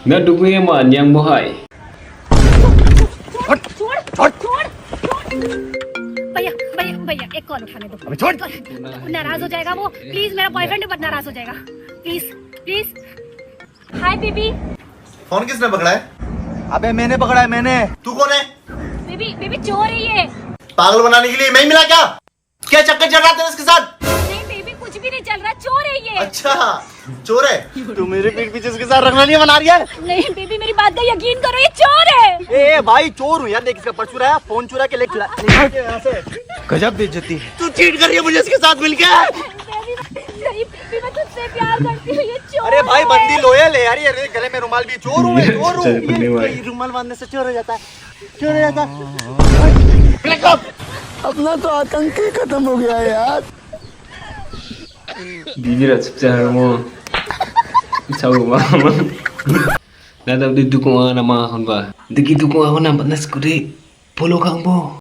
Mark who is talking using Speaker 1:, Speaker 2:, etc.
Speaker 1: Na dukuye ma nyang mo hai.
Speaker 2: छोड़ छोड़ छोड़ भैया भैया भैया एक कॉल उठाने दो।
Speaker 3: अबे छोड़।
Speaker 2: नाराज हो जाएगा वो। प्लीज मेरा बॉयफ्रेंड बहुत नाराज हो जाएगा। Please please. Hi baby.
Speaker 4: Phone किसने पकड़ा है?
Speaker 3: अबे मैंने पकड़ा है मैंने।
Speaker 4: तू कौन है?
Speaker 2: बेबी बेबी चोर है ये।
Speaker 4: पागल बनाने के लिए मैं ही मिला क्या? क्या चक्कर चल रहा था इसके साथ?
Speaker 2: नहीं बेबी कुछ भी नहीं चल रहा, चोर है ये।
Speaker 4: अच्छा चोर है।
Speaker 3: तू मेरे पीठ पीछे इसके साथ रंगना नहीं बना रही है।
Speaker 2: नहीं बेबी मेरी बात का यकीन करो, ये चोर है।
Speaker 3: ए भाई चोर हूँ यार, देख इसका पर्स चुराया, फोन चुरा के लेके यहाँ से। गजब बेइज्जती। तू चीट कर रही है मुझे इसके साथ मिलके।
Speaker 2: नहीं बेबी मैं तुझसे प्यार करती हूँ, ये चोर
Speaker 3: अरे भाई
Speaker 2: है।
Speaker 3: बंदी लोयल है यार, ये गले में रुमाल भी। चोर हूँ मैं, चोर हूँ।
Speaker 1: चल,
Speaker 3: ये रुमाल बांधने से चोर हो जाता है, चोर हो जाता है। अपना तो आतंक ही खत्म हो गया यार।
Speaker 1: Bibir secara mo. Sawo ba? Nada di dukung ang nama hon ba? Diki dukung ako na banas ko di. Polo kang mo.